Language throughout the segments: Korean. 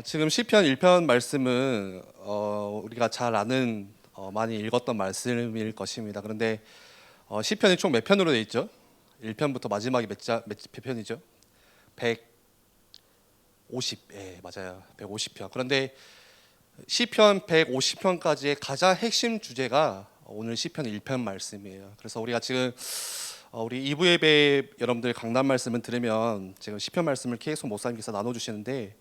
지금 시편 1편 말씀은 우리가 잘 아는 많이 읽었던 말씀일 것입니다. 그런데 시편이 총 몇 편으로 되어 있죠? 1편부터 마지막이 몇 편이죠? 150. 예, 맞아요. 150편. 그런데 시편 150편까지의 가장 핵심 주제가 오늘 시편 1편 말씀이에요. 그래서 우리가 지금 우리 2부 예배 여러분들 강단 말씀을 들으면 지금 시편 말씀을 계속 목사님께서 나눠 주시는데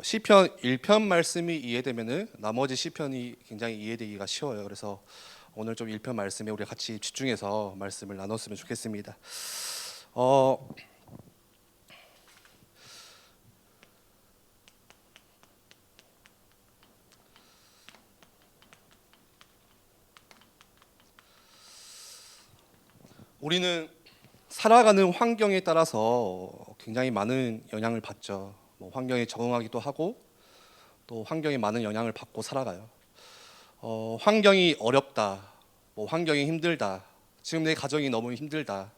시편 1편 말씀이 이해되면은 나머지 시편이 굉장히 이해되기가 쉬워요. 그래서 오늘 좀 1편 말씀에 우리 같이 집중해서 말씀을 나눴으면 좋겠습니다. 우리는 살아가는 환경에 따라서 굉장히 많은 영향을 받죠. 환경에 적응하기도 하고 또 환경에 많은 영향을 받고 살아가요. 환경이 어렵다, 환경이 힘들다, 지금 내 가정이 너무 힘들다,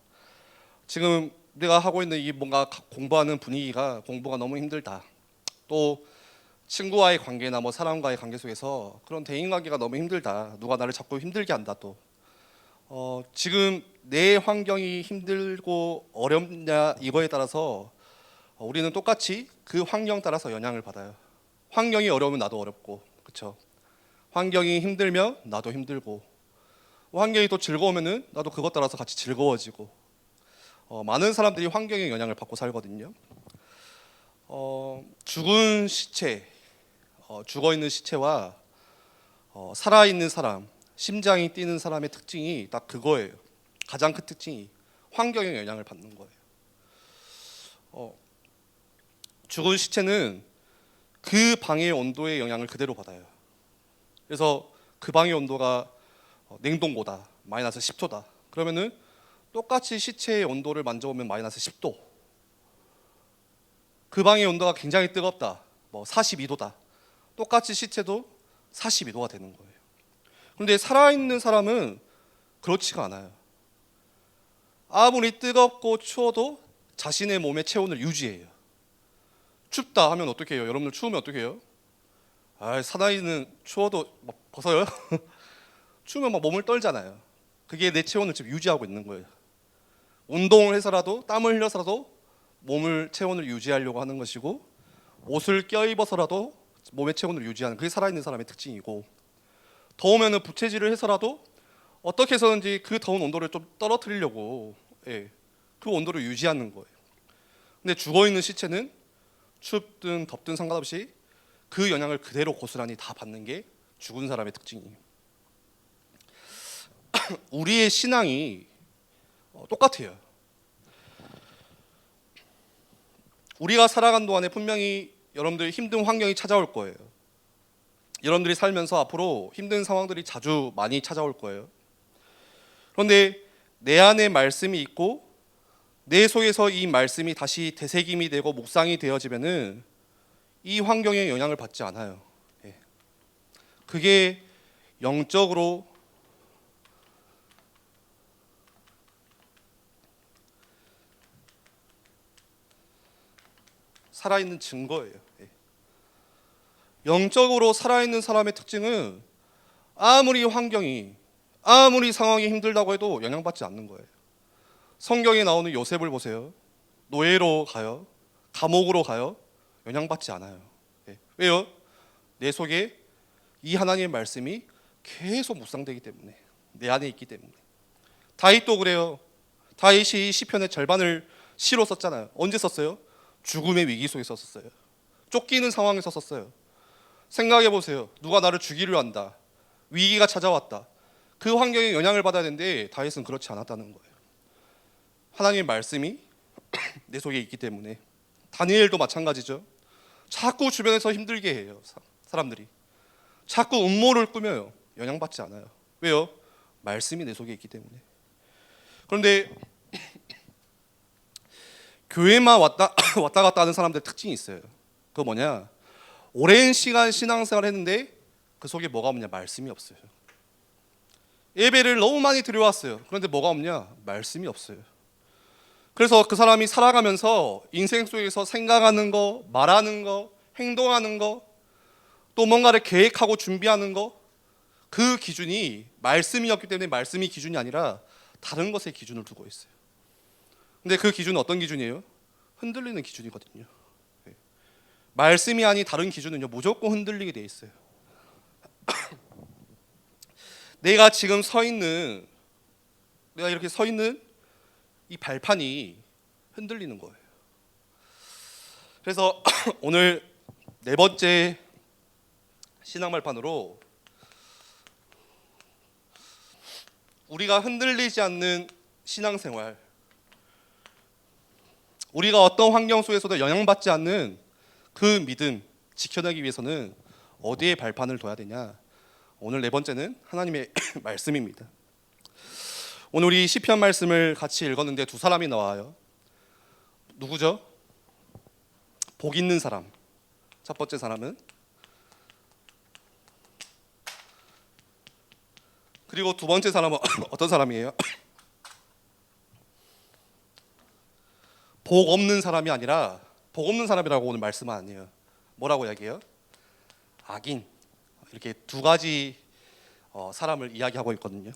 지금 내가 하고 있는 이 뭔가 공부하는 분위기가 공부가 너무 힘들다, 또 친구와의 관계나 사람과의 관계 속에서 그런 대인관계가 너무 힘들다, 누가 나를 자꾸 힘들게 한다, 또 지금 내 환경이 힘들고 어렵냐 이거에 따라서 우리는 똑같이 그 환경 따라서 영향을 받아요. 환경이 어려우면 나도 어렵고, 그렇죠? 환경이 힘들면 나도 힘들고, 환경이 또 즐거우면은 나도 그것 따라서 같이 즐거워지고, 많은 사람들이 환경의 영향을 받고 살거든요. 죽은 시체, 죽어 있는 시체와 살아 있는 사람, 심장이 뛰는 사람의 특징이 딱 그거예요. 가장 큰 특징이 환경의 영향을 받는 거예요. 죽은 시체는 그 방의 온도의 영향을 그대로 받아요. 그래서 그 방의 온도가 냉동고다, 마이너스 10도다. 그러면은 똑같이 시체의 온도를 만져보면 마이너스 10도. 그 방의 온도가 굉장히 뜨겁다, 42도다. 똑같이 시체도 42도가 되는 거예요. 그런데 살아있는 사람은 그렇지가 않아요. 아무리 뜨겁고 추워도 자신의 몸의 체온을 유지해요. 춥다 하면 어떻게 해요? 여러분들 추우면 어떻게 해요? 사나이는 추워도 벗어요? 추우면 몸을 떨잖아요. 그게 내 체온을 지금 유지하고 있는 거예요. 운동을 해서라도 땀을 흘려서라도 체온을 유지하려고 하는 것이고, 옷을 껴입어서라도 몸의 체온을 유지하는, 그게 살아있는 사람의 특징이고, 더우면 부채질을 해서라도 어떻게 해서든지 그 더운 온도를 좀 떨어뜨리려고 그 온도를 유지하는 거예요. 근데 죽어있는 시체는 춥든 덥든 상관없이 그 영향을 그대로 고스란히 다 받는 게 죽은 사람의 특징이에요. 우리의 신앙이 똑같아요. 우리가 살아간 동안에 분명히 여러분들 힘든 환경이 찾아올 거예요. 여러분들이 살면서 앞으로 힘든 상황들이 자주 많이 찾아올 거예요. 그런데 내 안에 말씀이 있고 내 속에서 이 말씀이 다시 되새김이 되고 묵상이 되어지면은 이 환경에 영향을 받지 않아요. 그게 영적으로 살아있는 증거예요. 영적으로 살아있는 사람의 특징은 아무리 상황이 힘들다고 해도 영향받지 않는 거예요. 성경에 나오는 요셉을 보세요. 노예로 가요, 감옥으로 가요, 영향받지 않아요. 왜요? 내 속에 이 하나님의 말씀이 계속 묵상되기 때문에, 내 안에 있기 때문에. 다윗도 그래요. 다윗이 시편의 절반을 시로 썼잖아요. 언제 썼어요? 죽음의 위기 속에 썼어요. 쫓기는 상황에서 썼어요. 생각해 보세요. 누가 나를 죽이려 한다, 위기가 찾아왔다. 그 환경에 영향을 받아야 되는데 다윗은 그렇지 않았다는 거예요. 하나님의 말씀이 내 속에 있기 때문에. 다니엘도 마찬가지죠. 자꾸 주변에서 힘들게 해요. 사람들이 자꾸 음모를 꾸며요. 영향받지 않아요. 왜요? 말씀이 내 속에 있기 때문에. 그런데 교회만 왔다 갔다 하는 사람들의 특징이 있어요. 그거 뭐냐? 오랜 시간 신앙생활을 했는데 그 속에 뭐가 없냐? 말씀이 없어요. 예배를 너무 많이 드려왔어요. 그런데 뭐가 없냐? 말씀이 없어요. 그래서 그 사람이 살아가면서 인생 속에서 생각하는 거, 말하는 거, 행동하는 거, 또 뭔가를 계획하고 준비하는 거, 그 기준이 말씀이었기 때문에 말씀이 기준이 아니라 다른 것에 기준을 두고 있어요. 근데 그 기준은 어떤 기준이에요? 흔들리는 기준이거든요. 말씀이 아닌 다른 기준은요, 무조건 흔들리게 돼 있어요. 내가 지금 내가 이렇게 서 있는 이 발판이 흔들리는 거예요. 그래서 오늘 네 번째 신앙 발판으로 우리가 흔들리지 않는 신앙생활, 우리가 어떤 환경 속에서도 영향받지 않는 그 믿음 지켜내기 위해서는 어디에 발판을 둬야 되냐? 오늘 네 번째는 하나님의 말씀입니다. 오늘 우리 시편 말씀을 같이 읽었는데 두 사람이 나와요. 누구죠? 복 있는 사람. 첫 번째 사람은, 그리고 두 번째 사람은 어떤 사람이에요? 복 없는 사람이 아니라, 복 없는 사람이라고 오늘 말씀은 아니에요. 뭐라고 이야기해요? 악인. 이렇게 두 가지 사람을 이야기하고 있거든요.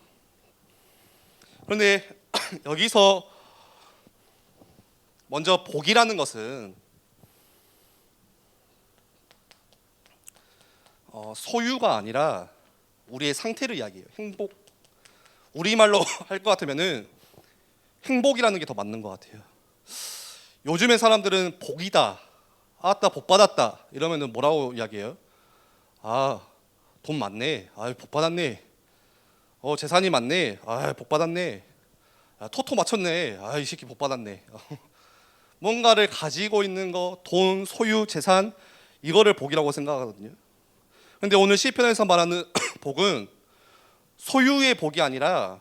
그런데 여기서 먼저 복이라는 것은 소유가 아니라 우리의 상태를 이야기해요. 행복. 우리말로 할 것 같으면은 행복이라는 게 더 맞는 것 같아요. 요즘의 사람들은 복이다, 아따 복 받았다 이러면은 뭐라고 이야기해요? 아, 돈 많네, 아, 복 받았네, 재산이 많네, 아, 복 받았네, 아, 토토 맞췄네, 아, 이 새끼 복 받았네. 뭔가를 가지고 있는 거, 돈, 소유, 재산, 이거를 복이라고 생각하거든요. 근데 오늘 시편에서 말하는 복은 소유의 복이 아니라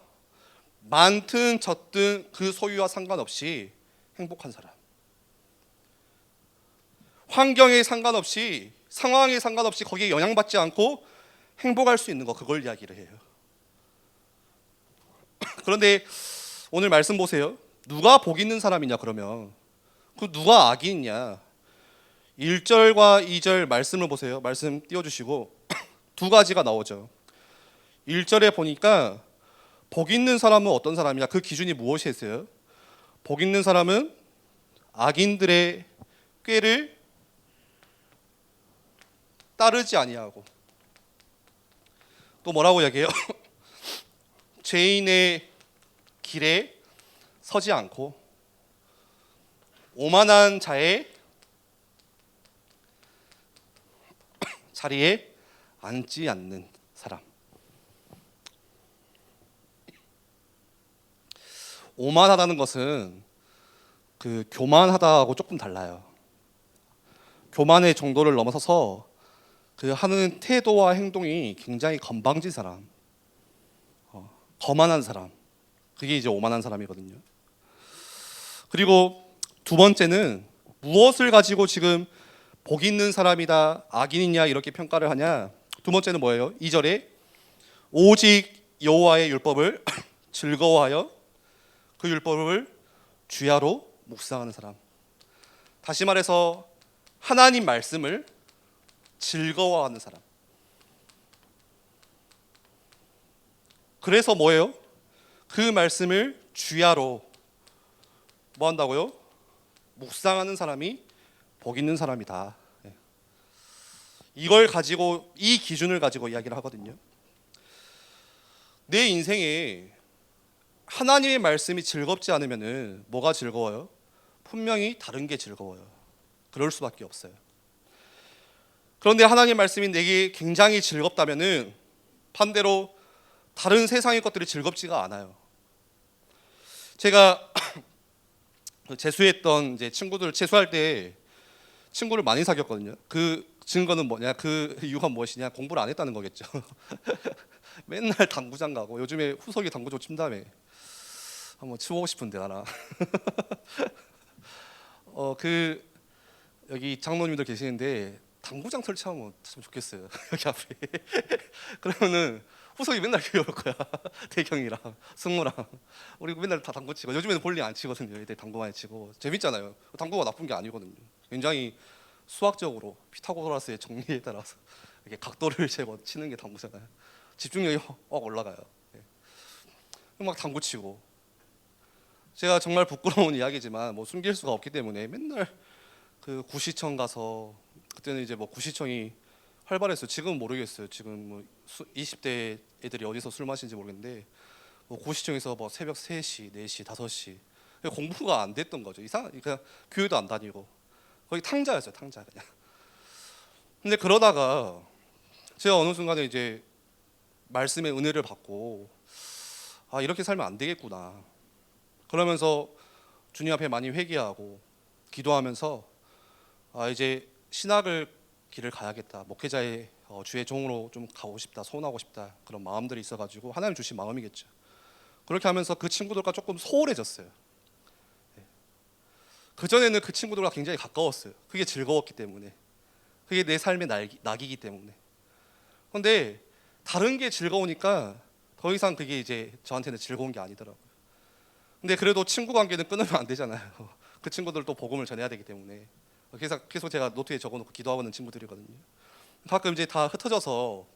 많든 적든 그 소유와 상관없이 행복한 사람, 환경에 상관없이, 상황에 상관없이 거기에 영향받지 않고 행복할 수 있는 거, 그걸 이야기를 해요. 그런데 오늘 말씀 보세요. 누가 복 있는 사람이냐 그러면 그 누가 악인이냐? 1절과 2절 말씀을 보세요. 말씀 띄워주시고 두 가지가 나오죠. 1절에 보니까 복 있는 사람은 어떤 사람이냐? 그 기준이 무엇이었어요? 복 있는 사람은 악인들의 꾀를 따르지 아니하고, 또 뭐라고 이야기해요? 죄인의 길에 서지 않고 오만한 자의 자리에 앉지 않는 사람. 오만하다는 것은 그 교만하다하고 조금 달라요. 교만의 정도를 넘어서서 그 하는 태도와 행동이 굉장히 건방진 사람, 거만한 사람, 그게 이제 오만한 사람이거든요. 그리고 두 번째는 무엇을 가지고 지금 복 있는 사람이다, 악인이냐 이렇게 평가를 하냐? 두 번째는 뭐예요? 2절에 오직 여호와의 율법을 즐거워하여 그 율법을 주야로 묵상하는 사람. 다시 말해서 하나님 말씀을 즐거워하는 사람. 그래서 뭐예요? 그 말씀을 주야로 뭐 한다고요? 묵상하는 사람이 복 있는 사람이다. 이걸 가지고, 이 기준을 가지고 이야기를 하거든요. 내 인생에 하나님의 말씀이 즐겁지 않으면은 뭐가 즐거워요? 분명히 다른 게 즐거워요. 그럴 수밖에 없어요. 그런데 하나님 말씀이 내게 굉장히 즐겁다면은 반대로 다른 세상의 것들이 즐겁지가 않아요. 제가 재수했던 이제 친구들을 재수할 때 친구를 많이 사귀었거든요. 그 증거는 뭐냐? 그 이유가 무엇이냐? 공부를 안 했다는 거겠죠. 맨날 당구장 가고, 요즘에 후석이 당구 좀 친다며. 한번 치우고 싶은데 하나. 그 여기 장로님들 계시는데 당구장 설치하면 참 좋겠어요. 여기 앞에. 그러면은 후석이 맨날 귀여울 거야. 태경이랑 승무랑 우리 맨날 다 당구 치고, 요즘에는 볼링 안 치거든요. 애들 당구 많이 치고 재밌잖아요. 당구가 나쁜 게 아니거든요. 굉장히 수학적으로 피타고라스의 정리에 따라서 이렇게 각도를 재고 치는 게 당구잖아요. 집중력이 확 올라가요. 막 당구 치고, 제가 정말 부끄러운 이야기지만 뭐 숨길 수가 없기 때문에 맨날 그 구시청 가서, 그때는 이제 뭐 구시청이 활발했어요. 지금은 모르겠어요. 지금 뭐 20대 애들이 어디서 술 마시는지 모르겠는데, 뭐 구시청에서 뭐 새벽 3시, 4시, 5시 공부가 안 됐던 거죠. 그냥 교회도 안 다니고 거의 탕자였어요. 탕자 그냥. 근데 그러다가 제가 어느 순간에 이제 말씀의 은혜를 받고, 아, 이렇게 살면 안 되겠구나. 그러면서 주님 앞에 많이 회개하고 기도하면서, 아, 이제 신학을 길을 가야겠다. 목회자의 주의 종으로 좀 가고 싶다. 소원하고 싶다. 그런 마음들이 있어가지고 하나님 주신 마음이겠죠. 그렇게 하면서 그 친구들과 조금 소홀해졌어요. 그 전에는 그 친구들과 굉장히 가까웠어요. 그게 즐거웠기 때문에, 그게 내 삶의 낙이기 때문에. 그런데 다른 게 즐거우니까 더 이상 그게 이제 저한테는 즐거운 게 아니더라고요. 근데 그래도 친구 관계는 끊으면 안 되잖아요. 그 친구들도 복음을 전해야 되기 때문에. 그래서 계속 제가 노트에 적어놓고 기도하고 있는 친구들이거든요. 가끔 이제 다 흩어져서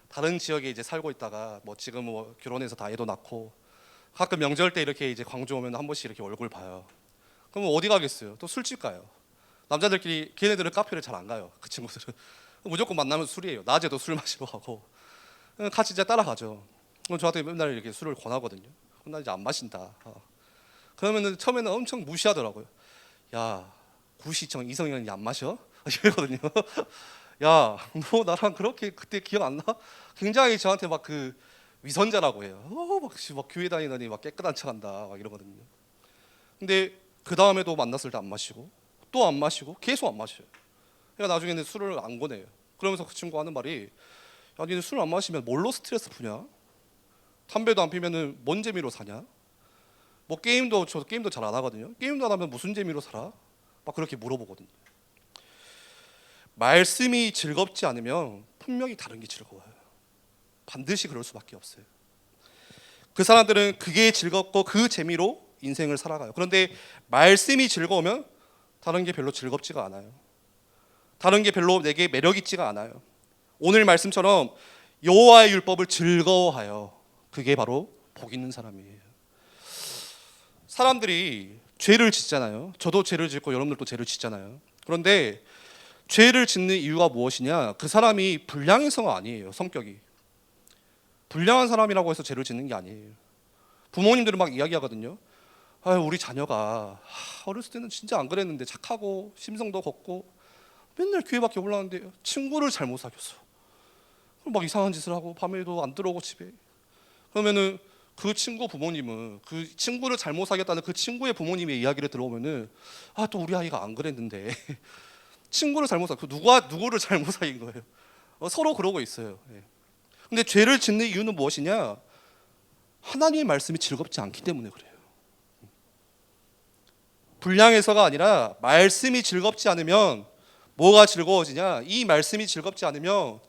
다른 지역에 이제 살고 있다가 뭐 지금 뭐 결혼해서 다 애도 낳고, 가끔 명절 때 이렇게 이제 광주 오면 한 번씩 이렇게 얼굴 봐요. 그럼 어디 가겠어요? 또 술집 가요. 남자들끼리, 걔네들은 카페를 잘 안 가요. 그 친구들은 무조건 만나면 술이에요. 낮에도 술 마시러 가고. 같이 이제 따라가죠. 그럼 저한테 맨날 이렇게 술을 권하거든요. 그럼 나 이제 안 마신다. 그러면은 처음에는 엄청 무시하더라고요. 야, 구시청 이성현이 안 마셔? 이러거든요. 야, 너 나랑 그렇게 그때 기억 안 나? 굉장히 저한테 막 그 위선자라고 해요. 막 교회 다니더니 막 깨끗한 척한다 막 이러거든요. 근데 그 다음에도 만났을 때 안 마시고 또 안 마시고 계속 안 마셔요. 그러니까 나중에는 술을 안 권해요. 그러면서 그 친구가 하는 말이, 야, 니는 술 안 마시면 뭘로 스트레스 푸냐? 담배도 안 피면은 뭔 재미로 사냐? 뭐 저 게임도 잘 안 하거든요. 게임도 안 하면 무슨 재미로 살아? 막 그렇게 물어보거든요. 말씀이 즐겁지 않으면 분명히 다른 게 즐거워요. 반드시 그럴 수밖에 없어요. 그 사람들은 그게 즐겁고 그 재미로 인생을 살아가요. 그런데 말씀이 즐거우면 다른 게 별로 즐겁지가 않아요. 다른 게 별로 내게 매력 있지가 않아요. 오늘 말씀처럼 여호와의 율법을 즐거워하여, 그게 바로 복 있는 사람이에요. 사람들이 죄를 짓잖아요. 저도 죄를 짓고 여러분들도 죄를 짓잖아요. 그런데 죄를 짓는 이유가 무엇이냐? 그 사람이 불량해서가 아니에요. 성격이 불량한 사람이라고 해서 죄를 짓는 게 아니에요. 부모님들은 막 이야기하거든요. 아유, 우리 자녀가 어렸을 때는 진짜 안 그랬는데 착하고 심성도 걷고 맨날 교회밖에 올라왔는데 친구를 잘못 사귀었어. 막 이상한 짓을 하고 밤에도 안 들어오고 집에. 그러면은 그 친구 부모님은 그 친구를 잘못 사귀었다는 그 친구의 부모님의 이야기를 들어보면은, 아, 또 우리 아이가 안 그랬는데 친구를 잘못 사귀, 누구를 잘못 사귄 거예요. 서로 그러고 있어요. 근데 죄를 짓는 이유는 무엇이냐? 하나님의 말씀이 즐겁지 않기 때문에 그래요. 불량해서가 아니라 말씀이 즐겁지 않으면 뭐가 즐거워지냐? 이 말씀이 즐겁지 않으면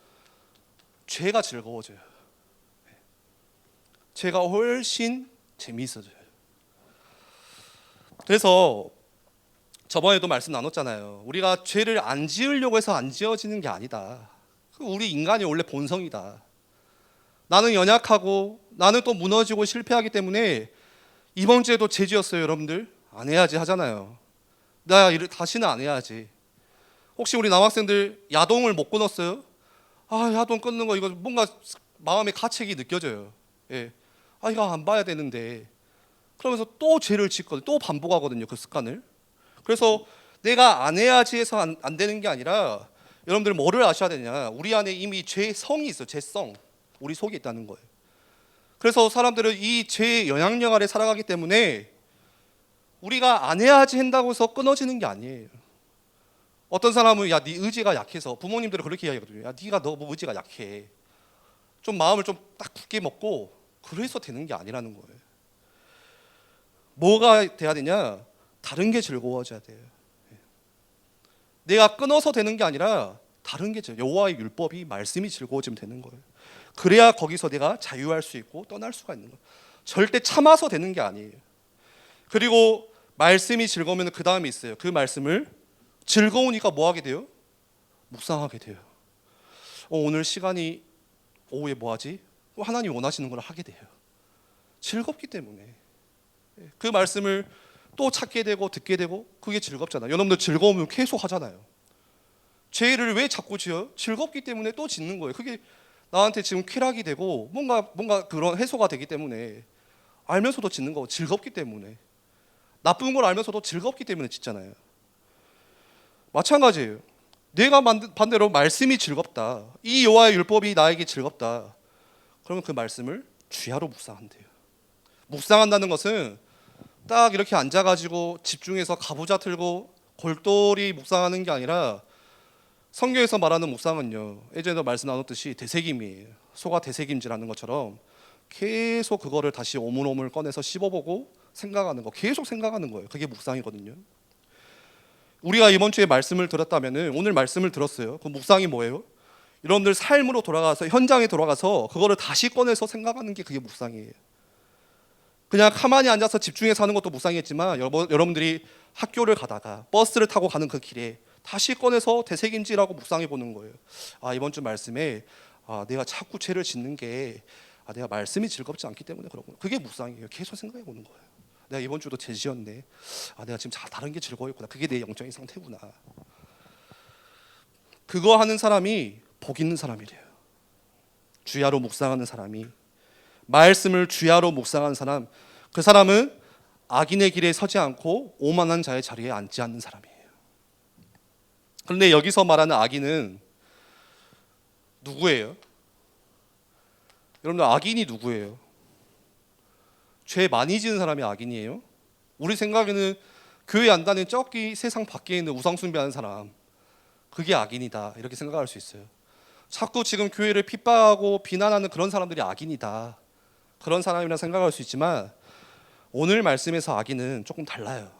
죄가 즐거워져요. 죄가 훨씬 재미있어져요. 그래서 저번에도 말씀 나눴잖아요. 우리가 죄를 안 지으려고 해서 안 지어지는 게 아니다. 우리 인간이 원래 본성이다. 나는 연약하고 나는 또 무너지고 실패하기 때문에 이번 주에도 죄 지었어요. 여러분들 안 해야지 하잖아요. 나 다시는 안 해야지. 혹시 우리 남학생들 야동을 못 끊었어요? 아, 야동 끊는 거 이거 뭔가 마음의 가책이 느껴져요. 예. 아, 이거 안 봐야 되는데. 그러면서 또 죄를 짓거든요. 또 반복하거든요. 그 습관을. 그래서 내가 안 해야지 해서 안 되는 게 아니라, 여러분들 뭐를 아셔야 되냐? 우리 안에 이미 죄성이 있어요. 죄성. 우리 속에 있다는 거예요. 그래서 사람들은 이 죄의 영향력 아래 살아가기 때문에 우리가 안 해야지 한다고 해서 끊어지는 게 아니에요. 어떤 사람은, 야, 네 의지가 약해서, 부모님들은 그렇게 이야기하거든요. 야, 네가 너무 의지가 약해. 좀 마음을 좀 딱 굳게 먹고, 그래서 되는 게 아니라는 거예요. 뭐가 돼야 되냐? 다른 게 즐거워져야 돼요. 내가 끊어서 되는 게 아니라 다른 게 여호와의 율법이, 말씀이 즐거워지면 되는 거예요. 그래야 거기서 내가 자유할 수 있고 떠날 수가 있는 거예요. 절대 참아서 되는 게 아니에요. 그리고 말씀이 즐거우면 그 다음에 있어요. 그 말씀을 즐거우니까 뭐 하게 돼요? 묵상하게 돼요. 오늘 시간이 오후에 뭐 하지? 하나님 원하시는 걸 하게 돼요. 즐겁기 때문에. 그 말씀을 또 찾게 되고 듣게 되고 그게 즐겁잖아요. 여러분들 즐거우면 계속 하잖아요. 죄를 왜 자꾸 지어요? 즐겁기 때문에 또 짓는 거예요. 그게 나한테 지금 쾌락이 되고 뭔가 그런 해소가 되기 때문에 알면서도 짓는 거고 즐겁기 때문에 나쁜 걸 알면서도 즐겁기 때문에 짓잖아요. 마찬가지예요. 내가 반대로 말씀이 즐겁다. 이 여호와의 율법이 나에게 즐겁다. 그러면 그 말씀을 주야로 묵상한대요. 묵상한다는 것은 딱 이렇게 앉아가지고 집중해서 가부좌 틀고 골똘히 묵상하는 게 아니라 성경에서 말하는 묵상은요, 예전에도 말씀 나눴듯이 되새김이에요. 소가 되새김질하는 것처럼 계속 그거를 다시 오물오물 꺼내서 씹어보고 생각하는 거, 계속 생각하는 거예요. 그게 묵상이거든요. 우리가 이번 주에 말씀을 들었다면은 오늘 말씀을 들었어요. 그 묵상이 뭐예요? 여러분들 삶으로 돌아가서 현장에 돌아가서 그거를 다시 꺼내서 생각하는 게 그게 묵상이에요. 그냥 가만히 앉아서 집중해서 하는 것도 묵상이겠지만 여러분들이 학교를 가다가 버스를 타고 가는 그 길에 다시 꺼내서 되새김질하고 묵상해 보는 거예요. 이번 주 말씀에 내가 자꾸 죄를 짓는 게 내가 말씀이 즐겁지 않기 때문에 그렇구나. 그게 묵상이에요. 계속 생각해 보는 거예요. 내가 이번 주도 죄 지었네. 내가 지금 다른 게 즐거웠구나. 그게 내 영적인 상태구나. 그거 하는 사람이 복 있는 사람이래요. 주야로 묵상하는 사람이, 말씀을 주야로 묵상하는 사람, 그 사람은 악인의 길에 서지 않고 오만한 자의 자리에 앉지 않는 사람이에요. 그런데 여기서 말하는 악인은 누구예요? 여러분들 악인이 누구예요? 죄 많이 지은 사람이 악인이에요? 우리 생각에는 교회 안 다니는 저기 세상 밖에 있는 우상숭배하는 사람, 그게 악인이다 이렇게 생각할 수 있어요. 자꾸 지금 교회를 핍박하고 비난하는 그런 사람들이 악인이다, 그런 사람이라 생각할 수 있지만 오늘 말씀에서 악인은 조금 달라요.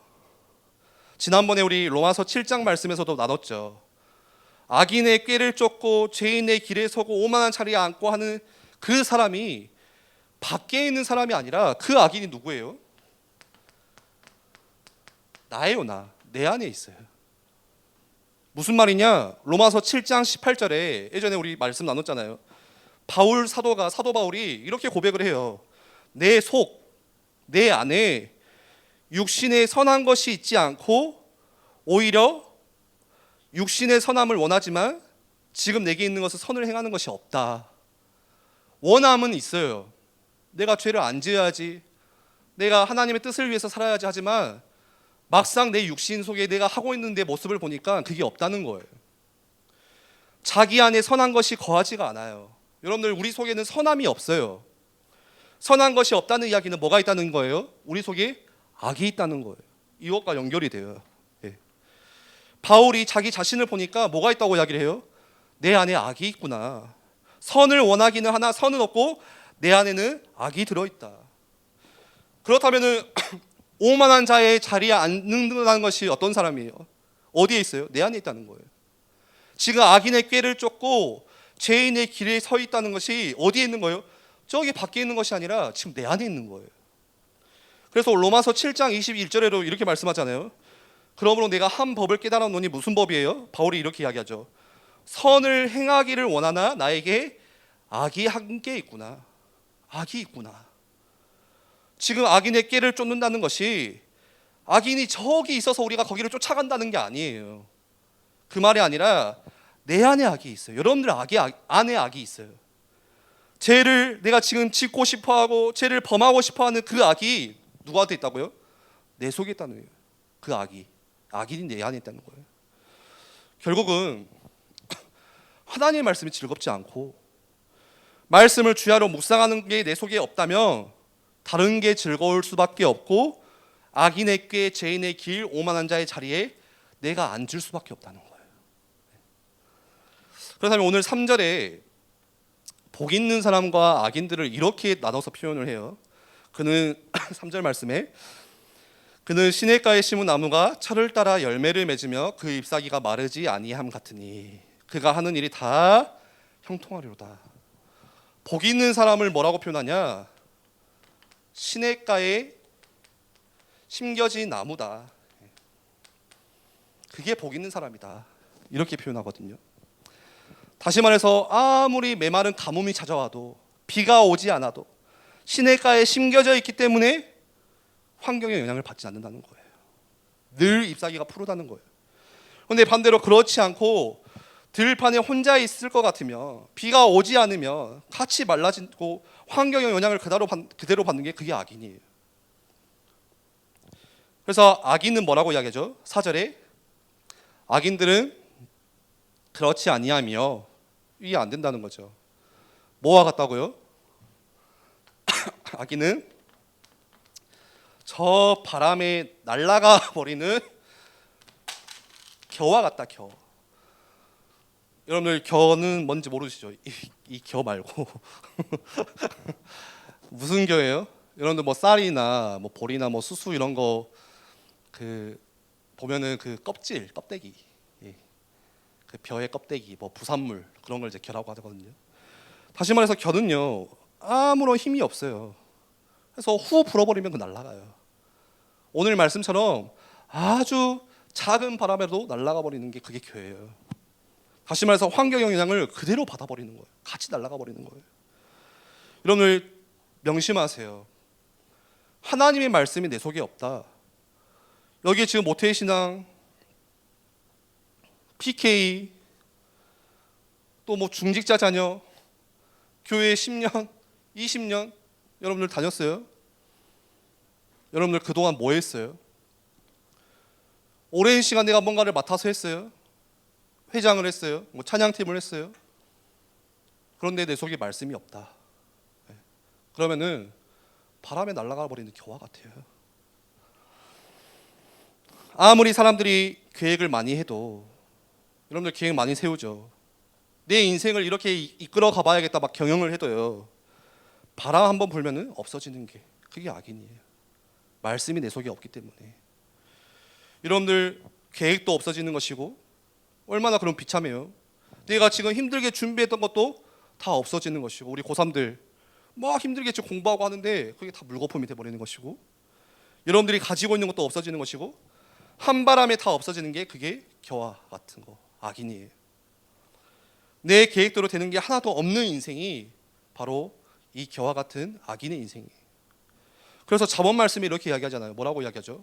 지난번에 우리 로마서 7장 말씀에서도 나눴죠. 악인의 꾀를 쫓고 죄인의 길에 서고 오만한 자리에 앉고 하는 그 사람이 밖에 있는 사람이 아니라 그 악인이 누구예요? 나예요. 내 안에 있어요. 무슨 말이냐? 로마서 7장 18절에 예전에 우리 말씀 나눴잖아요. 사도 바울이 이렇게 고백을 해요. 내 속, 내 안에 육신의 선한 것이 있지 않고 오히려 육신의 선함을 원하지만 지금 내게 있는 것은 선을 행하는 것이 없다. 원함은 있어요. 내가 죄를 안 지어야지, 내가 하나님의 뜻을 위해서 살아야지 하지만 막상 내 육신 속에 내가 하고 있는 내 모습을 보니까 그게 없다는 거예요. 자기 안에 선한 것이 거하지가 않아요. 여러분들 우리 속에는 선함이 없어요. 선한 것이 없다는 이야기는 뭐가 있다는 거예요? 우리 속에 악이 있다는 거예요. 이것과 연결이 돼요. 바울이 자기 자신을 보니까 뭐가 있다고 이야기를 해요? 내 안에 악이 있구나. 선을 원하기는 하나 선은 없고 내 안에는 악이 들어있다. 그렇다면은 오만한 자의 자리에 앉는다는 것이 어떤 사람이에요? 어디에 있어요? 내 안에 있다는 거예요. 지금 악인의 꾀를 쫓고 죄인의 길에 서 있다는 것이 어디에 있는 거예요? 저기 밖에 있는 것이 아니라 지금 내 안에 있는 거예요. 그래서 로마서 7장 21절에도 이렇게 말씀하잖아요. 그러므로 내가 한 법을 깨달았노니 무슨 법이에요? 바울이 이렇게 이야기하죠. 선을 행하기를 원하나 나에게 악이 한 게 있구나. 악이 있구나. 지금 악인의 꾀를 쫓는다는 것이 악인이 저기 있어서 우리가 거기를 쫓아간다는 게 아니에요. 그 말이 아니라 내 안에 악이 있어요. 여러분들 안에 악이 있어요. 죄를 내가 지금 짓고 싶어하고 죄를 범하고 싶어하는 그 악이 누구한테 있다고요? 내 속에 있다는 거예요. 그 악인이 내 안에 있다는 거예요. 결국은 하나님의 말씀이 즐겁지 않고 말씀을 주야로 묵상하는 게 내 속에 없다면 다른 게 즐거울 수밖에 없고 악인의 꾀, 죄인의 길, 오만한 자의 자리에 내가 앉을 수밖에 없다는 거예요. 그렇다면 오늘 3절에 복 있는 사람과 악인들을 이렇게 나눠서 표현을 해요. 그는 3절 말씀에 그는 시냇가에 심은 나무가 철을 따라 열매를 맺으며 그 잎사귀가 마르지 아니함 같으니 그가 하는 일이 다 형통하리로다. 복 있는 사람을 뭐라고 표현하냐? 시냇가에 심겨진 나무다. 그게 복 있는 사람이다. 이렇게 표현하거든요. 다시 말해서 아무리 메마른 가뭄이 찾아와도 비가 오지 않아도 시냇가에 심겨져 있기 때문에 환경의 영향을 받지 않는다는 거예요. 늘 잎사귀가 푸르다는 거예요. 그런데 반대로 그렇지 않고 들판에 혼자 있을 것 같으면 비가 오지 않으면 같이 말라지고 환경의 영향을 그대로 받는 게 그게 악인이에요. 그래서 악인은 뭐라고 이야기하죠? 4절에 악인들은 그렇지 아니하며 이해 안 된다는 거죠. 뭐와 같다고요? 악인은 저 바람에 날아가 버리는 겨와 같다. 겨. 여러분들 겨는 뭔지 모르시죠? 이 겨 말고 무슨 겨예요? 여러분들 뭐 쌀이나 뭐 보리나 뭐 수수 이런 거 그 보면은 그 껍데기, 예. 그 벼의 껍데기, 뭐 부산물 그런 걸 이제 겨라고 하거든요. 다시 말해서 겨는요 아무런 힘이 없어요. 그래서 후 불어버리면 그 날아가요. 오늘 말씀처럼 아주 작은 바람에도 날아가 버리는 게 그게 겨예요. 다시 말해서 환경의 영향을 그대로 받아버리는 거예요. 같이 날아가 버리는 거예요. 여러분들 명심하세요. 하나님의 말씀이 내 속에 없다. 여기에 지금 모태신앙, PK, 또 뭐 중직자 자녀, 교회 10년, 20년 여러분들 다녔어요? 여러분들 그동안 뭐 했어요? 오랜 시간 내가 뭔가를 맡아서 했어요? 회장을 했어요? 뭐 찬양팀을 했어요? 그런데 내 속에 말씀이 없다. 그러면은 바람에 날아가 버리는 겨와 같아요. 아무리 사람들이 계획을 많이 해도 여러분들 계획 많이 세우죠. 내 인생을 이렇게 이끌어 가봐야겠다 막 경영을 해도요. 바람 한번 불면은 없어지는 게 그게 악인이에요. 말씀이 내 속에 없기 때문에. 여러분들 계획도 없어지는 것이고 얼마나 그럼 비참해요. 내가 지금 힘들게 준비했던 것도 다 없어지는 것이고 우리 고3들 막 힘들게 지금 공부하고 하는데 그게 다 물거품이 돼버리는 것이고 여러분들이 가지고 있는 것도 없어지는 것이고 한바람에 다 없어지는 게 그게 겨와 같은 거 악인이에요. 내 계획대로 되는 게 하나도 없는 인생이 바로 이 겨와 같은 악인의 인생이에요. 그래서 잠언 말씀이 이렇게 이야기하잖아요. 뭐라고 이야기하죠?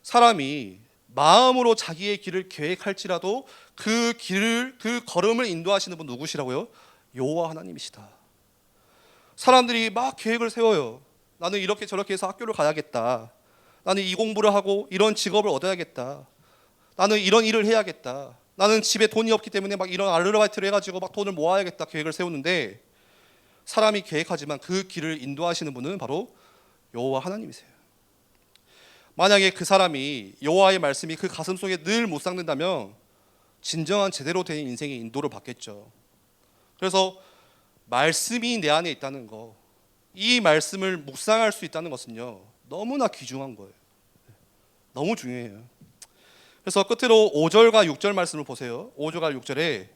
사람이 마음으로 자기의 길을 계획할지라도 그 길을 그 걸음을 인도하시는 분 누구시라고요? 여호와 하나님이시다. 사람들이 막 계획을 세워요. 나는 이렇게 저렇게 해서 학교를 가야겠다. 나는 이 공부를 하고 이런 직업을 얻어야겠다. 나는 이런 일을 해야겠다. 나는 집에 돈이 없기 때문에 막 이런 아르바이트를 해가지고 막 돈을 모아야겠다 계획을 세우는데 사람이 계획하지만 그 길을 인도하시는 분은 바로 여호와 하나님이세요. 만약에 그 사람이 여호와의 말씀이 그 가슴 속에 늘 묵상된다면 진정한 제대로 된 인생의 인도를 받겠죠. 그래서 말씀이 내 안에 있다는 거, 이 말씀을 묵상할 수 있다는 것은요 너무나 귀중한 거예요. 너무 중요해요. 그래서 끝으로 5절과 6절 말씀을 보세요. 5절과 6절에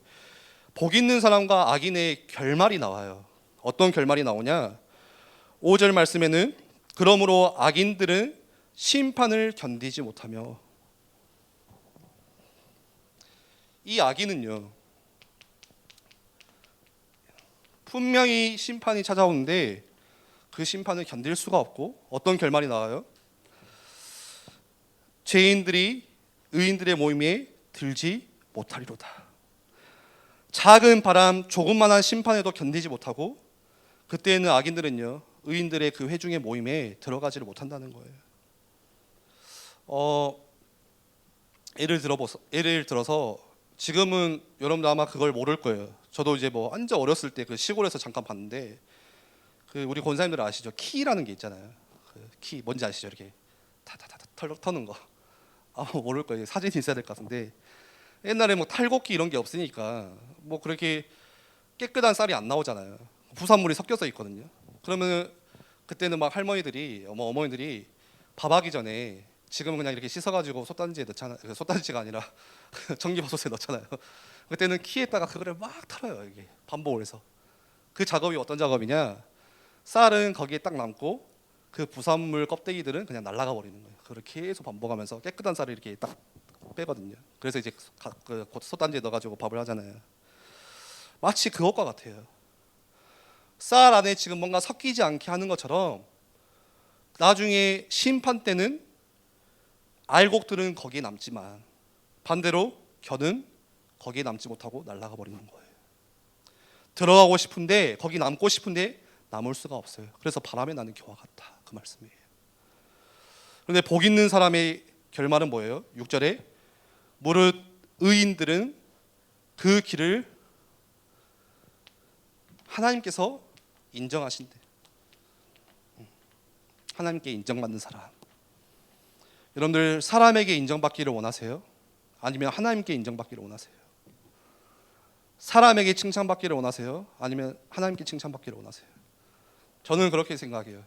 복 있는 사람과 악인의 결말이 나와요. 어떤 결말이 나오냐? 5절 말씀에는 그러므로 악인들은 심판을 견디지 못하며, 이 악인은요 분명히 심판이 찾아오는데 그 심판을 견딜 수가 없고 어떤 결말이 나와요? 죄인들이 의인들의 모임에 들지 못하리로다. 작은 바람 조금만한 심판에도 견디지 못하고 그때는 악인들은요 의인들의 그 회중의 모임에 들어가지를 못한다는 거예요. 예를 들어서 지금은 여러분들 아마 그걸 모를 거예요. 저도 이제 뭐 완전 어렸을 때 그 시골에서 잠깐 봤는데 그 우리 권사님들 아시죠? 키라는 게 있잖아요. 그 키 뭔지 아시죠? 이렇게 타타타 터는 거. 아마 모를 거예요. 사진이 있어야 될 것 같은데 옛날에 뭐 탈곡기 이런 게 없으니까 뭐 그렇게 깨끗한 쌀이 안 나오잖아요. 부산물이 섞여서 있거든요. 그러면 그때는 막 할머니들이 어머니들이 밥하기 전에 지금은 그냥 이렇게 씻어가지고 솥단지에 넣잖아요. 솥단지가 아니라 전기밥솥에 넣잖아요. 그때는 키에다가 그거를 막 털어요. 이게 반복을 해서. 그 작업이 어떤 작업이냐? 쌀은 거기에 딱 남고 그 부산물 껍데기들은 그냥 날아가 버리는 거예요. 그걸 계속 반복하면서 깨끗한 쌀을 이렇게 딱 빼거든요. 그래서 이제 곧 솥단지에 넣어가지고 밥을 하잖아요. 마치 그것과 같아요. 쌀 안에 지금 뭔가 섞이지 않게 하는 것처럼 나중에 심판 때는 알곡들은 거기에 남지만 반대로 겨는 거기에 남지 못하고 날아가 버리는 거예요. 들어가고 싶은데 거기 남고 싶은데 남을 수가 없어요. 그래서 바람에 나는 겨와 같다, 그 말씀이에요. 그런데 복 있는 사람의 결말은 뭐예요? 6절에 무릇 의인들은 그 길을 하나님께서 인정하신대. 하나님께 인정받는 사람. 여러분들 사람에게 인정받기를 원하세요? 아니면 하나님께 인정받기를 원하세요? 사람에게 칭찬받기를 원하세요? 아니면 하나님께 칭찬받기를 원하세요? 저는 그렇게 생각해요.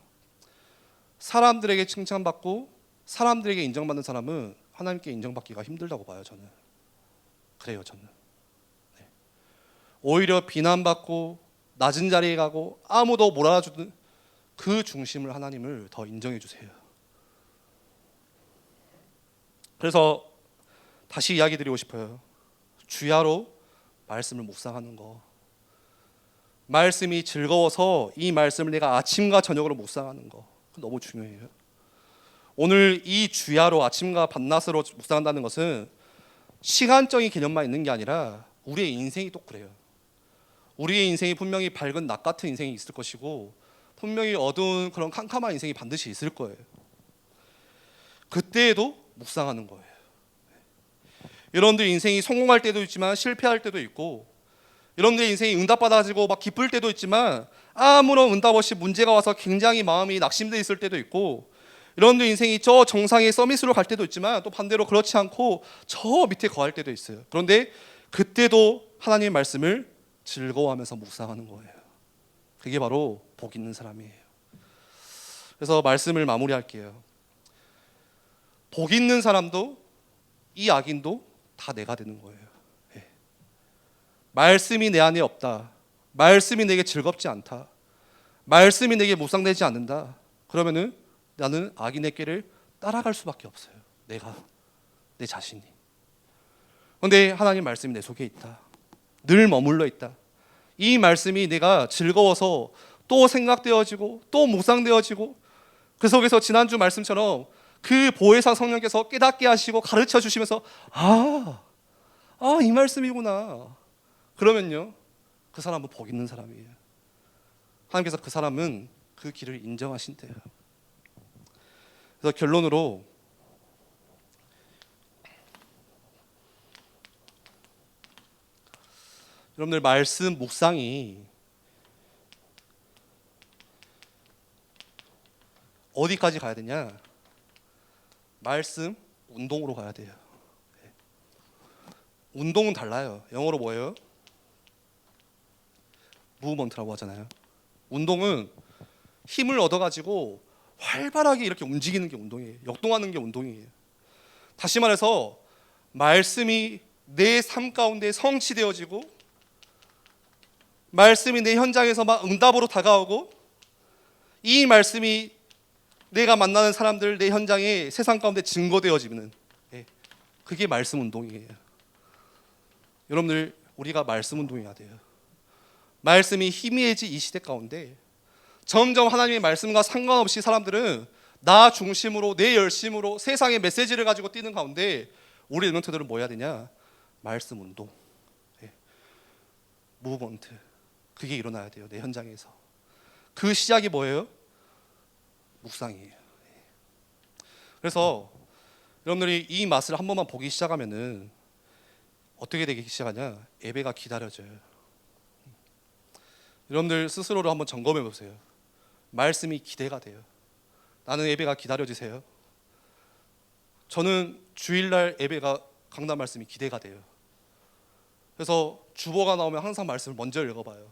사람들에게 칭찬받고 사람들에게 인정받는 사람은 하나님께 인정받기가 힘들다고 봐요. 저는 그래요. 저는 오히려 비난받고 낮은 자리에 가고 아무도 못 알아주는 그 중심을 하나님을 더 인정해 주세요. 그래서 다시 이야기 드리고 싶어요. 주야로 말씀을 묵상하는 거, 말씀이 즐거워서 이 말씀을 내가 아침과 저녁으로 묵상하는 거 너무 중요해요. 오늘 이 주야로 아침과 밤낮으로 묵상한다는 것은 시간적인 개념만 있는 게 아니라 우리의 인생이 또 그래요. 우리의 인생이 분명히 밝은 낮 같은 인생이 있을 것이고 분명히 어두운 그런 캄캄한 인생이 반드시 있을 거예요. 그때에도 묵상하는 거예요. 여러분들 인생이 성공할 때도 있지만 실패할 때도 있고, 여러분들 인생이 응답받아지고 막 기쁠 때도 있지만 아무런 응답 없이 문제가 와서 굉장히 마음이 낙심돼 있을 때도 있고, 여러분들 인생이 저 정상의 서밋으로 갈 때도 있지만 또 반대로 그렇지 않고 저 밑에 거할 때도 있어요. 그런데 그때도 하나님의 말씀을 즐거워하면서 묵상하는 거예요. 그게 바로 복 있는 사람이에요. 그래서 말씀을 마무리할게요. 복 있는 사람도 이 악인도 다 내가 되는 거예요. 네. 말씀이 내 안에 없다, 말씀이 내게 즐겁지 않다, 말씀이 내게 묵상되지 않는다, 그러면은 나는 악인의 길을 따라갈 수밖에 없어요. 내가, 내 자신이. 그런데 하나님 말씀이 내 속에 있다, 늘 머물러 있다, 이 말씀이 내가 즐거워서 또 생각되어지고 또 묵상되어지고, 그 속에서 지난주 말씀처럼 그 보혜사 성령께서 깨닫게 하시고 가르쳐 주시면서 이 말씀이구나, 그러면요 그 사람은 복 있는 사람이에요. 하나님께서 그 사람은 그 길을 인정하신대요. 그래서 결론으로 여러분들 말씀 묵상이 어디까지 가야 되냐? 말씀 운동으로 가야 돼요. 운동은 달라요. 영어로 뭐예요? 무브먼트라고 하잖아요. 운동은 힘을 얻어가지고 활발하게 이렇게 움직이는 게 운동이에요. 역동하는 게 운동이에요. 다시 말해서 말씀이 내 삶 가운데 성취되어지고, 말씀이 내 현장에서 막 응답으로 다가오고, 이 말씀이 내가 만나는 사람들, 내 현장에 세상 가운데 증거되어지는, 그게 말씀 운동이에요. 여러분들 우리가 말씀 운동해야 돼요. 말씀이 희미해진 이 시대 가운데 점점 하나님의 말씀과 상관없이 사람들은 나 중심으로 내 열심으로 세상의 메시지를 가지고 뛰는 가운데 우리 랩런트들은 뭐 해야 되냐? 말씀 운동, 무브먼트, 그게 일어나야 돼요. 내 현장에서. 그 시작이 뭐예요? 묵상이에요. 그래서 여러분들이 이 맛을 한 번만 보기 시작하면은 어떻게 되기 시작하냐? 예배가 기다려져요. 여러분들 스스로를 한번 점검해 보세요. 말씀이 기대가 돼요. 나는 예배가 기다려지세요? 저는 주일날 예배가 강단 말씀이 기대가 돼요. 그래서 주보가 나오면 항상 말씀을 먼저 읽어봐요.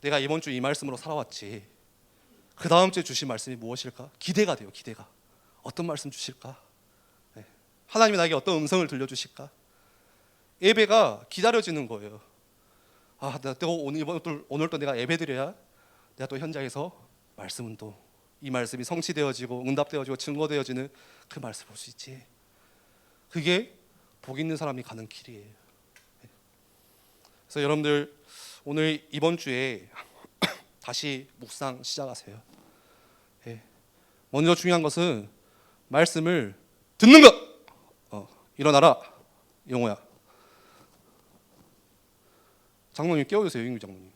내가 이번 주 이 말씀으로 살아왔지, 그 다음 주에 주신 말씀이 무엇일까? 기대가 돼요. 기대가. 어떤 말씀 주실까? 하나님이 나에게 어떤 음성을 들려주실까? 예배가 기다려지는 거예요. 내가 또 오늘 또 내가 예배 드려야 내가 또 현장에서 말씀 운동, 이 말씀이 성취되어지고 응답되어지고 증거되어지는 그 말씀 볼 수 있지. 그게 복 있는 사람이 가는 길이에요. 그래서 여러분들 오늘 이번 주에 다시 묵상 시작하세요. 먼저 중요한 것은 말씀을 듣는 것. 일어나라, 영호야. 장로님 깨워주세요, 윤규 장로님.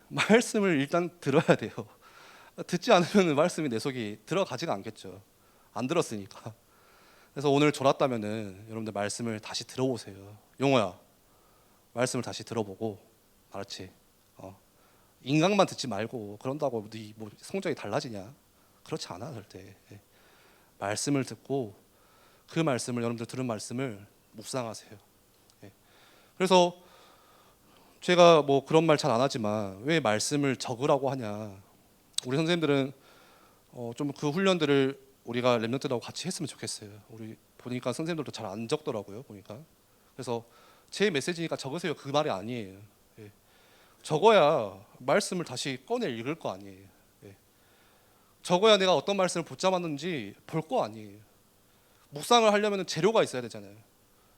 말씀을 일단 들어야 돼요. 듣지 않으면 말씀이 내 속에 들어가지가 않겠죠. 안 들었으니까. 그래서 오늘 졸았다면은 여러분들 말씀을 다시 들어보세요. 용호야, 말씀을 다시 들어보고, 알았지? 인강만 듣지 말고 그런다고 네 뭐 성적이 달라지냐? 그렇지 않아 절대. 말씀을 듣고 그 말씀을 여러분들 들은 말씀을 묵상하세요. 그래서 제가 뭐 그런 말 잘 안 하지만 왜 말씀을 적으라고 하냐? 우리 선생님들은 좀 그 훈련들을 우리가 랩런트들하고 같이 했으면 좋겠어요. 우리 보니까 선생님들도 잘 안 적더라고요. 보니까. 그래서 제 메시지니까 적으세요. 그 말이 아니에요. 적어야 말씀을 다시 꺼내 읽을 거 아니에요. 적어야 내가 어떤 말씀을 붙잡았는지 볼 거 아니에요. 묵상을 하려면 재료가 있어야 되잖아요.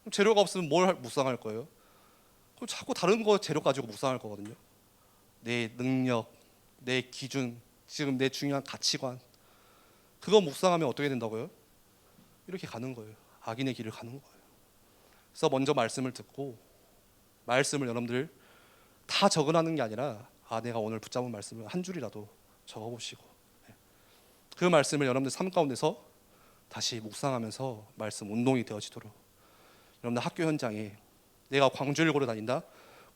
그럼 재료가 없으면 뭘 묵상할 거예요? 그럼 자꾸 다른 거 재료 가지고 묵상할 거거든요. 내 능력, 내 기준, 지금 내 중요한 가치관, 그거 묵상하면 어떻게 된다고요? 이렇게 가는 거예요. 악인의 길을 가는 거예요. 그래서 먼저 말씀을 듣고 말씀을 여러분들 다 적으라는 게 아니라 내가 오늘 붙잡은 말씀을 한 줄이라도 적어보시고 그 말씀을 여러분들 삶 가운데서 다시 묵상하면서 말씀 운동이 되어지도록 여러분들 학교 현장에 내가 광주일고를 다닌다.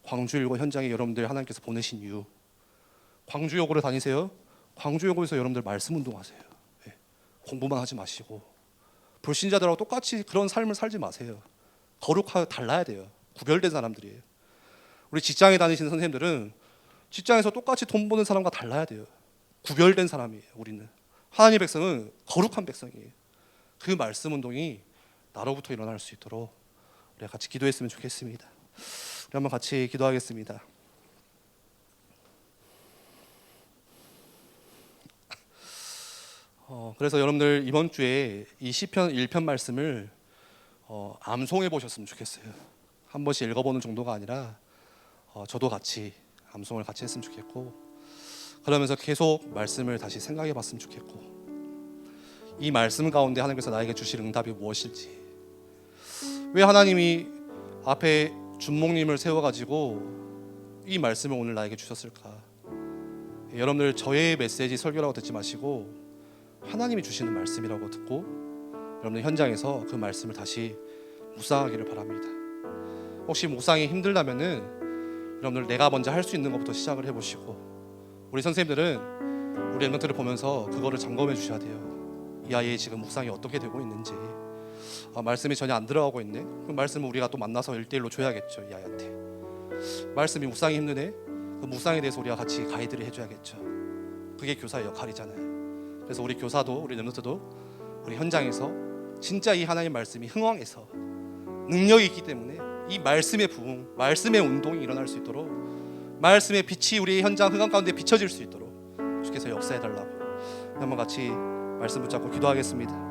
광주일고 현장에 여러분들 하나님께서 보내신 이유 광주여고를 다니세요. 광주여고에서 여러분들 말씀 운동하세요. 공부만 하지 마시고 불신자들하고 똑같이 그런 삶을 살지 마세요. 거룩하게 달라야 돼요. 구별된 사람들이에요. 우리 직장에 다니시는 선생님들은 직장에서 똑같이 돈 버는 사람과 달라야 돼요. 구별된 사람이에요. 우리는 하나님의 백성은 거룩한 백성이에요. 그 말씀 운동이 나로부터 일어날 수 있도록 우리가 같이 기도했으면 좋겠습니다. 우리 한번 같이 기도하겠습니다. 그래서 여러분들 이번 주에 이 시편 1편 말씀을 암송해 보셨으면 좋겠어요. 한 번씩 읽어보는 정도가 아니라 저도 같이 암송을 같이 했으면 좋겠고 그러면서 계속 말씀을 다시 생각해 봤으면 좋겠고 이 말씀 가운데 하나님께서 나에게 주실 응답이 무엇일지 왜 하나님이 앞에 준목님을 세워가지고 이 말씀을 오늘 나에게 주셨을까? 여러분들 저의 메시지 설교라고 듣지 마시고 하나님이 주시는 말씀이라고 듣고 여러분들 현장에서 그 말씀을 다시 묵상하기를 바랍니다. 혹시 묵상이 힘들다면은 여러분들 내가 먼저 할 수 있는 것부터 시작을 해보시고 우리 선생님들은 우리 랩런트를 보면서 그거를 점검해 주셔야 돼요. 이 아이의 지금 묵상이 어떻게 되고 있는지 말씀이 전혀 안 들어가고 있네. 그럼 말씀을 우리가 또 만나서 1대1로 줘야겠죠. 이 아이한테 말씀이 묵상이 힘드네. 그 묵상에 대해서 우리가 같이 가이드를 해줘야겠죠. 그게 교사의 역할이잖아요. 그래서 우리 교사도 우리 랩런트도 우리 현장에서 진짜 이 하나님 말씀이 흥왕해서 능력이 있기 때문에 이 말씀의 부흥, 말씀의 운동이 일어날 수 있도록 말씀의 빛이 우리 현장 흑암 가운데 비춰질 수 있도록 주께서 역사해달라고 한번 같이 말씀 붙잡고 기도하겠습니다.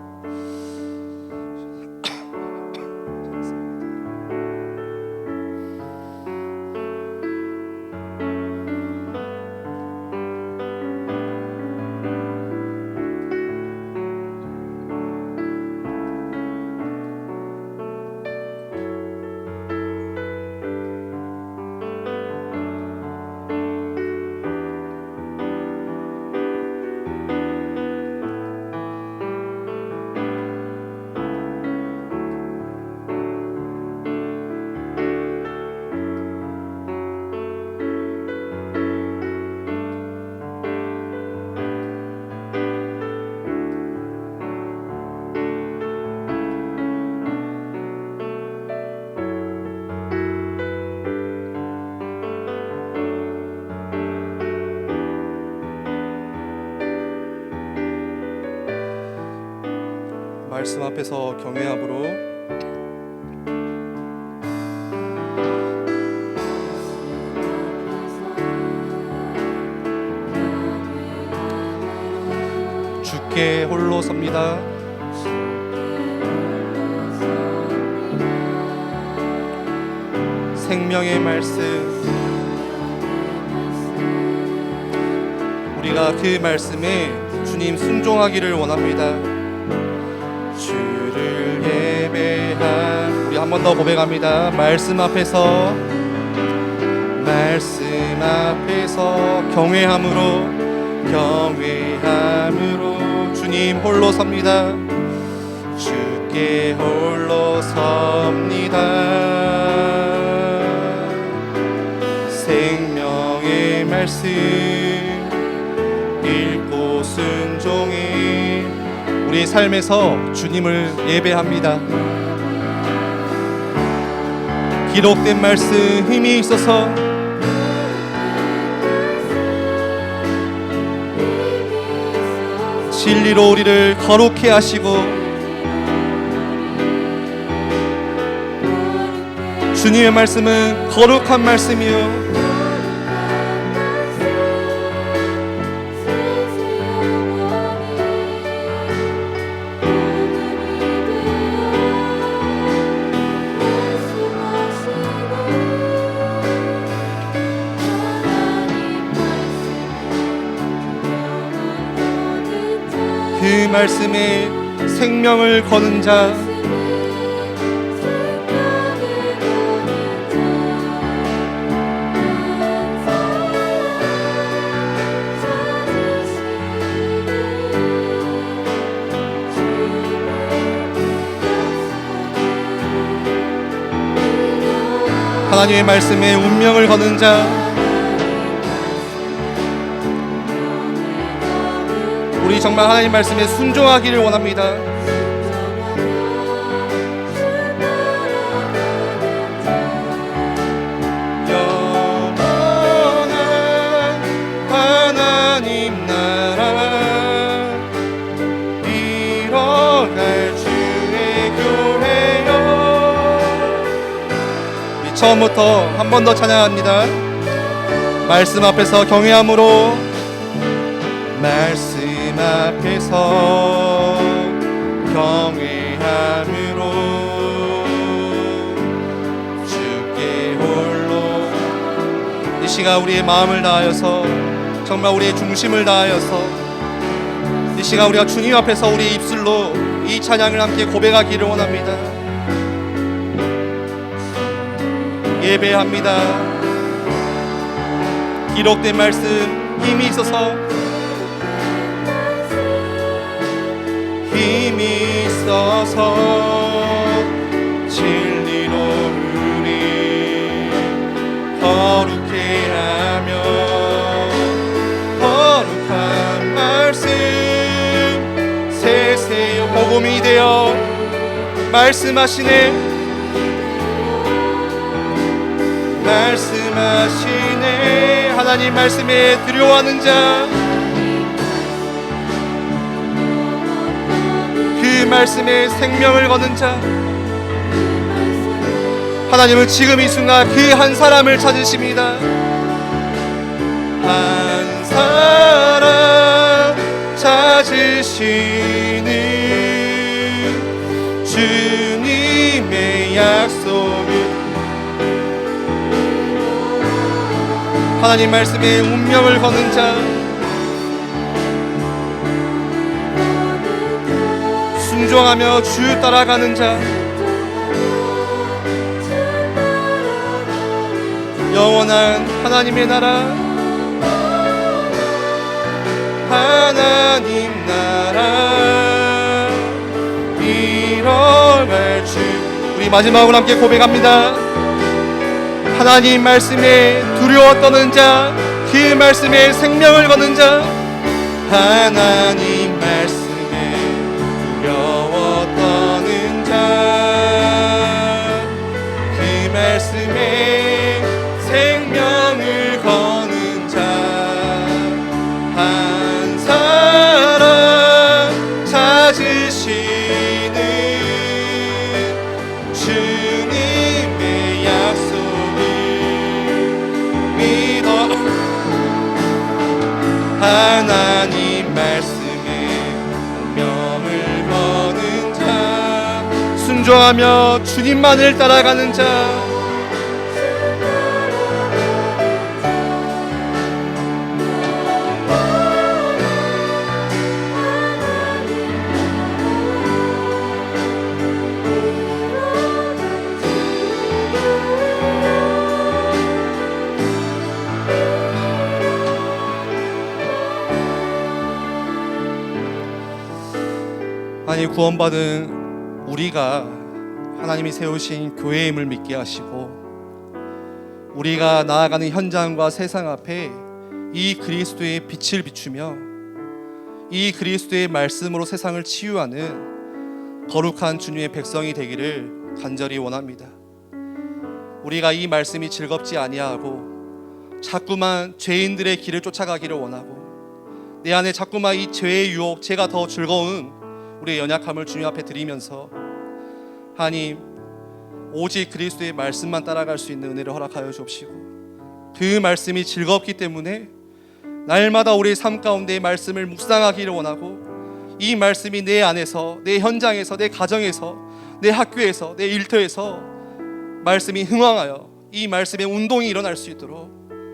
말씀 앞에서 경외함으로 주께 홀로 섭니다. 생명의 말씀, 우리가 그 말씀에 주님 순종하기를 원합니다. 주를 예배한, 우리 한 번 더 고백합니다. 말씀 앞에서 경외함으로 주님 홀로 섭니다. 주께 홀로 섭니다. 생명의 말씀 읽고 순종해 우리 삶에서 주님을 예배합니다. 기록된 말씀 힘이 있어서 진리로 우리를 거룩해 하시고 주님의 말씀은 거룩한 말씀이요 그 말씀에 생명을 거는 자, 하나님의 말씀에 운명을 거는 자, 우리 정말 하나님 말씀에 순종하기를 원합니다. 영원한 하나님 나라 이뤄갈 주의 교회여. 우리 처음부터 한 번 더 찬양합니다. 말씀 앞에서 경외함으로 말씀 앞에서 경외함으로 주께 홀로 이 시간 우리의 마음을 다하여서 정말 우리의 중심을 다하여서 이 시간 우리가 주님 앞에서 우리의 입술로 이 찬양을 함께 고백하기를 원합니다. 예배합니다. 기록된 말씀 힘이 있어서 힘이 있어서 진리로 우리 거룩해 하며 거룩한 말씀 세세요 복음이 되어 말씀하시네 하나님 말씀에 두려워하는 자 그 말씀에 생명을 거는 자 하나님은 지금 이 순간 그 한 사람을 찾으십니다. 한 사람 찾으시는 주님의 약속을 하나님 말씀에 운명을 거는 자 순종하며 주 따라가는 자 영원한 하나님의 나라 하나님 나라 이뤄갈 주 우리 마지막으로 함께 고백합니다. 하나님 말씀에 두려워 떠는 자 그 말씀에 생명을 거는 자 하나님 말씀에 두려워 떠는 자 그 말씀에 생명을 거는 자 한 사람 찾으시는 주님의 약속을 믿어 하나님 말씀에 운명을 거는 순종하며 주님만을 따라가는 자. 하나님, 구원받은 우리가 하나님이 세우신 교회임을 믿게 하시고, 우리가 나아가는 현장과 세상 앞에 이 그리스도의 빛을 비추며 이 그리스도의 말씀으로 세상을 치유하는 거룩한 주님의 백성이 되기를 간절히 원합니다. 우리가 이 말씀이 즐겁지 아니하고 자꾸만 죄인들의 길을 쫓아가기를 원하고, 내 안에 자꾸만 이 죄의 유혹, 죄가 더 즐거운 우리의 연약함을 주님 앞에 드리면서, 하나님, 오직 그리스도의 말씀만 따라갈 수 있는 은혜를 허락하여 주옵시고, 그 말씀이 즐겁기 때문에 날마다 우리의 삶 가운데 말씀을 묵상하기를 원하고, 이 말씀이 내 안에서, 내 현장에서, 내 가정에서, 내 학교에서, 내 일터에서 말씀이 흥황하여 이 말씀의 운동이 일어날 수 있도록,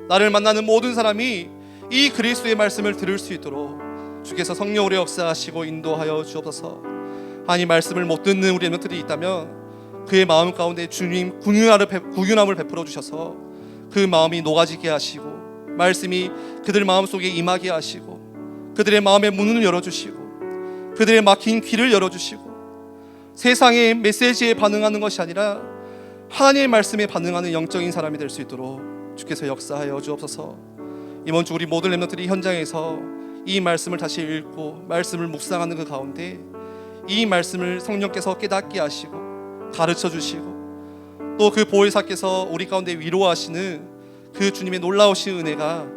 나를 만나는 모든 사람이 이 그리스도의 말씀을 들을 수 있도록 주께서 성령으로 역사하시고 인도하여 주옵소서. 하나님, 말씀을 못 듣는 우리 멤버들이 있다면 그의 마음 가운데 주님 구ün함을 베풀어 주셔서 그 마음이 녹아지게 하시고, 말씀이 그들 마음속에 임하게 하시고, 그들의 마음의 문을 열어주시고, 그들의 막힌 귀를 열어주시고, 세상의 메시지에 반응하는 것이 아니라 하나님의 말씀에 반응하는 영적인 사람이 될 수 있도록 주께서 역사하여 주옵소서. 이번 주 우리 모든 렘넌트들이 현장에서 이 말씀을 다시 읽고 말씀을 묵상하는 그 가운데 이 말씀을 성령께서 깨닫게 하시고 가르쳐 주시고, 또 그 보혜사께서 우리 가운데 위로하시는 그 주님의 놀라우신 은혜가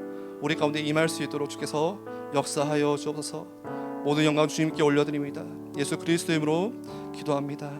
우리 가운데 임할 수 있도록 주께서 역사하여 주옵소서. 모든 영광 주님께 올려드립니다. 예수 그리스도의 이름으로 기도합니다.